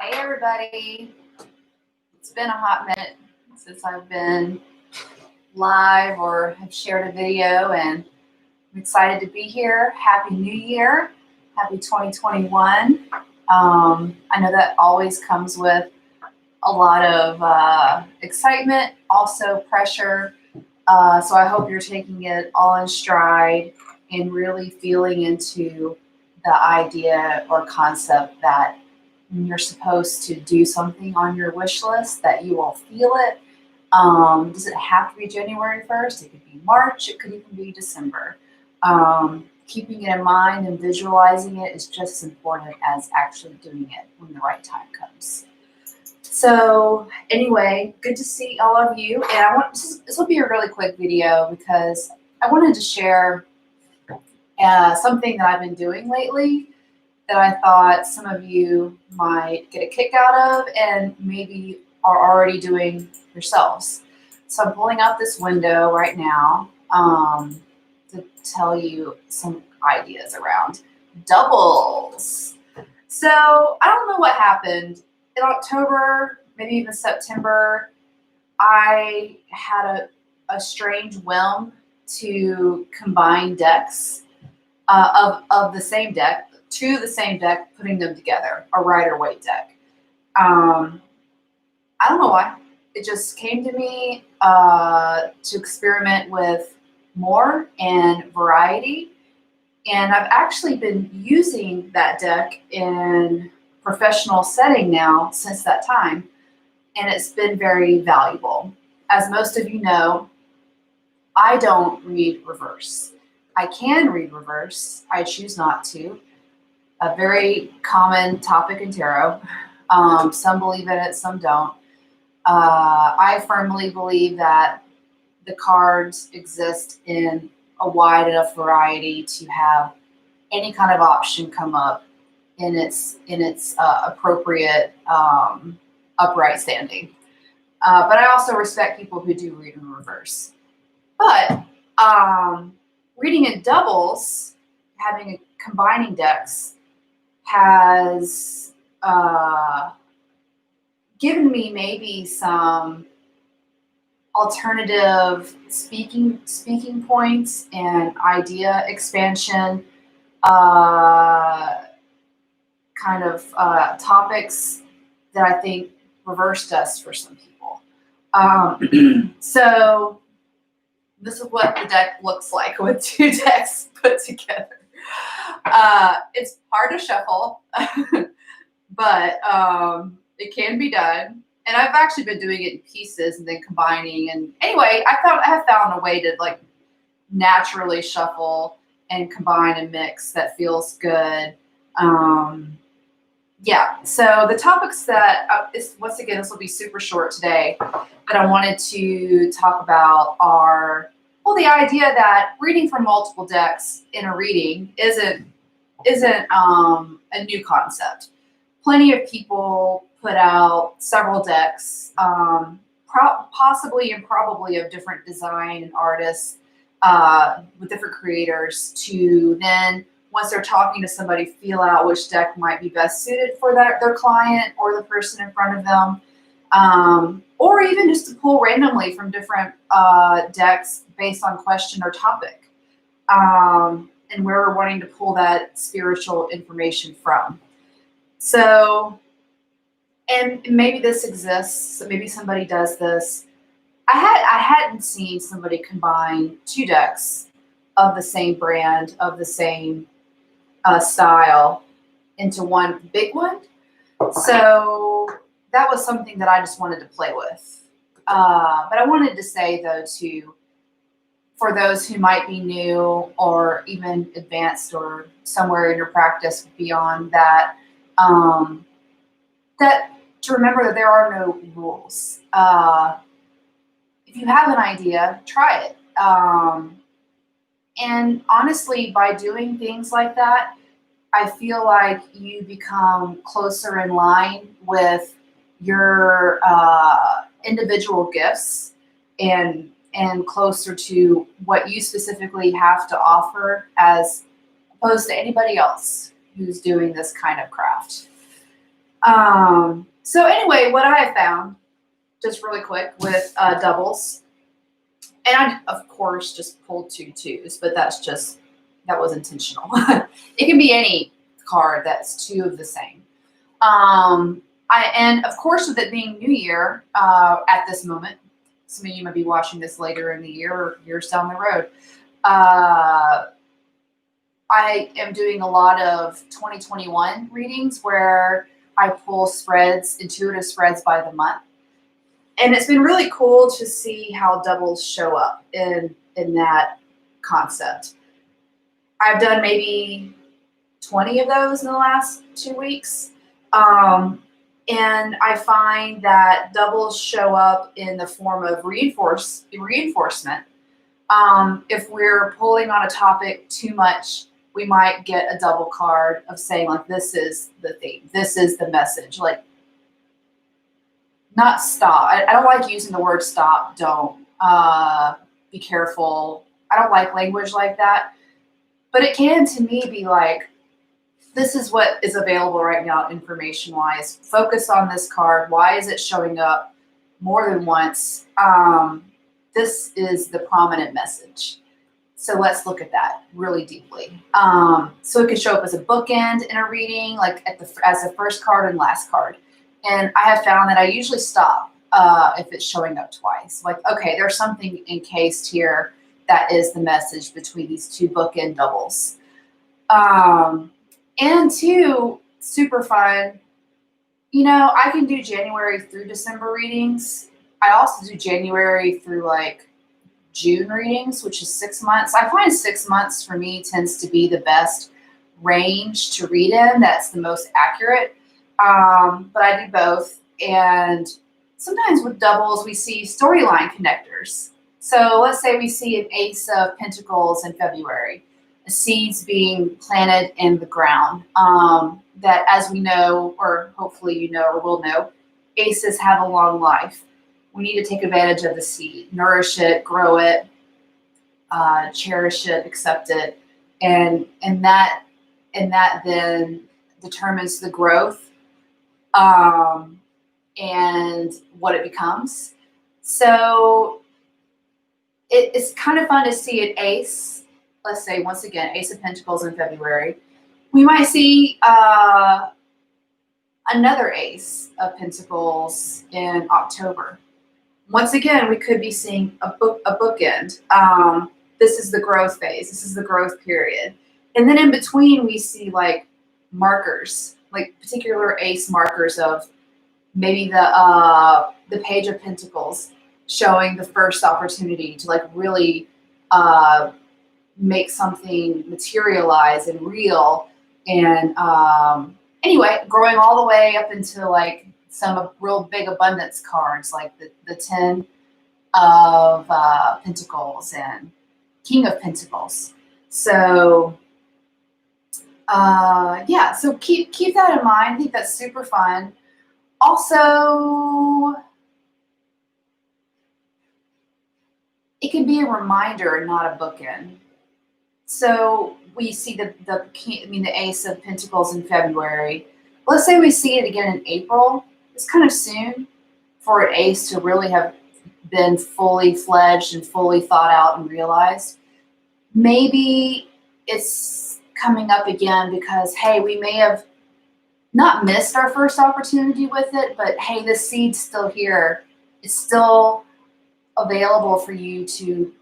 Hey everybody, it's been a hot minute since I've been live or have shared a video, and I'm excited to be here. Happy New Year, happy 2021. I know that always comes with a lot of excitement, also pressure. So I hope you're taking it all in stride and really feeling into the idea or concept that when you're supposed to do something on your wish list, that you will feel it. Does it have to be January 1st? It could be March, it could even be December. Keeping it in mind and visualizing it is just as important as actually doing it when the right time comes. So anyway, good to see all of you. And this will be a really quick video because I wanted to share something that I've been doing lately that I thought some of you might get a kick out of and maybe are already doing yourselves. So I'm pulling out this window right now to tell you some ideas around doubles. So I don't know what happened. In October, maybe even September, I had a strange whim to combine decks of the same deck, to the same deck, putting them together, a Rider-Waite deck. I don't know why. It just came to me to experiment with more and variety. And I've actually been using that deck in professional setting now since that time. And it's been very valuable. As most of you know, I don't read reverse. I can read reverse. I choose not to. A very common topic in tarot. Some believe in it, some don't. I firmly believe that the cards exist in a wide enough variety to have any kind of option come up in its appropriate upright standing. But I also respect people who do read in reverse. But reading in doubles, combining decks, has given me maybe some alternative speaking points and idea expansion kind of topics that I think reverse does for some people. So this is what the deck looks like with two decks put together. It's hard to shuffle, but it can be done. And I've actually been doing it in pieces and then combining. And anyway, I have found a way to like naturally shuffle and combine and mix that feels good. Yeah, so the topics that once again, this will be super short today, that I wanted to talk about are, well, the idea that reading from multiple decks in a reading isn't a new concept. Plenty of people put out several decks, possibly and probably of different design and artists with different creators, to then, once they're talking to somebody, feel out which deck might be best suited for their client or the person in front of them. Or even just to pull randomly from different decks based on question or topic, and where we're wanting to pull that spiritual information from. So, and maybe this exists, maybe somebody does this. I hadn't seen somebody combine two decks of the same brand, of the same style, into one big one. So that was something that I just wanted to play with. But I wanted to say, though, too, for those who might be new or even advanced or somewhere in your practice beyond that, that to remember that there are no rules. If you have an idea, try it. And honestly, by doing things like that, I feel like you become closer in line with your individual gifts and closer to what you specifically have to offer, as opposed to anybody else who's doing this kind of craft. So anyway, what I have found, just really quick with doubles, and I of course just pulled 2 2s, but that was intentional. It can be any card that's 2 of the same. And of course, with it being New Year at this moment, some of you might be watching this later in the year or years down the road. I am doing a lot of 2021 readings where I pull spreads, intuitive spreads by the month. And it's been really cool to see how doubles show up in that concept. I've done maybe 20 of those in the last 2 weeks. And I find that doubles show up in the form of reinforcement. If we're pulling on a topic too much, we might get a double card of saying, like, this is the theme, this is the message. Like, not stop. I don't like using the word stop, don't, be careful. I don't like language like that. But it can, to me, be like, this is what is available right now information-wise. Focus on this card. Why is it showing up more than once? This is the prominent message. So let's look at that really deeply. So it could show up as a bookend in a reading, like as the first card and last card. And I have found that I usually stop if it's showing up twice. Like, okay, there's something encased here that is the message between these 2 bookend doubles. And 2, super fun. You know, I can do January through December readings. I also do January through like June readings, which is 6 months. I find 6 months for me tends to be the best range to read in. That's the most accurate. But I do both. And sometimes with doubles, we see storyline connectors. So let's say we see an Ace of Pentacles in February, seeds being planted in the ground. That, as we know, or hopefully you know or will know, aces have a long life. We need to take advantage of the seed, nourish it, grow it, cherish it, accept it, and that then determines the growth and what it becomes. So it's kind of fun to see an ace. Let's say, once again, Ace of Pentacles in February. We might see another Ace of Pentacles in October. Once again, we could be seeing a bookend. This is the growth phase. This is the growth period. And then in between, we see like markers, like particular Ace markers of maybe the Page of Pentacles showing the first opportunity to like really make something materialize and real. And anyway, growing all the way up into like some real big abundance cards, like the 10 of Pentacles and King of Pentacles. So yeah, so keep that in mind. I think that's super fun. Also, it can be a reminder, not a bookend. So we see the Ace of Pentacles in February. Let's say we see it again in April. It's kind of soon for an ace to really have been fully fledged and fully thought out and realized. Maybe it's coming up again because, hey, we may have not missed our first opportunity with it, but hey, the seed's still here. It's still available for you to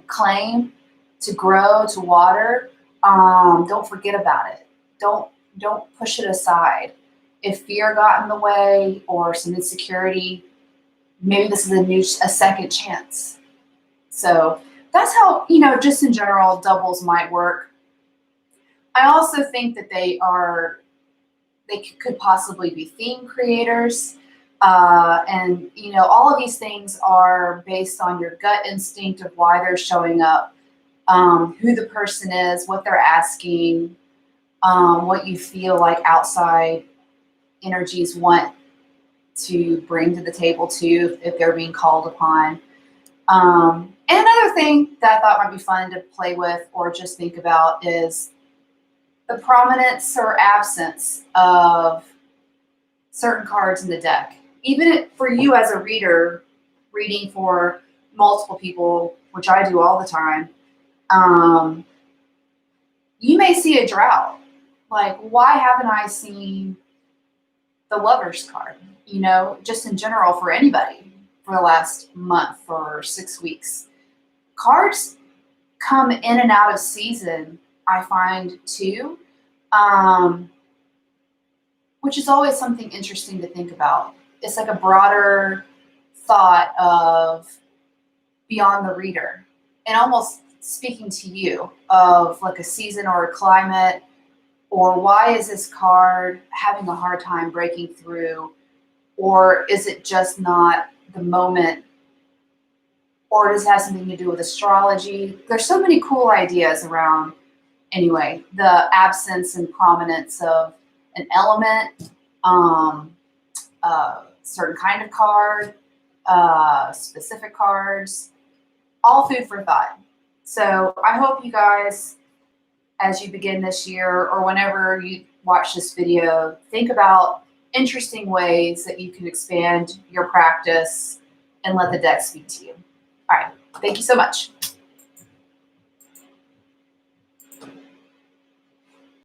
claim, to grow, to water. Don't forget about it. Don't push it aside. If fear got in the way or some insecurity, maybe this is a second chance. So that's how, just in general, doubles might work. I also think that they could possibly be theme creators. And all of these things are based on your gut instinct of why they're showing up, who the person is, what they're asking, what you feel like outside energies want to bring to the table too, if they're being called upon. And another thing that I thought might be fun to play with or just think about is the prominence or absence of certain cards in the deck. Even for you as a reader, reading for multiple people, which I do all the time, you may see a drought. Like, why haven't I seen the Lover's card? You know, just in general for anybody for the last month or 6 weeks. Cards come in and out of season, I find too, which is always something interesting to think about. It's like a broader thought of beyond the reader and almost speaking to you of like a season or a climate, or why is this card having a hard time breaking through, or is it just not the moment, or does it have something to do with astrology? There's so many cool ideas around, anyway, the absence and prominence of an element, certain kind of card, specific cards, all food for thought. So I hope you guys, as you begin this year or whenever you watch this video, think about interesting ways that you can expand your practice and let the deck speak to you. All right. Thank you so much.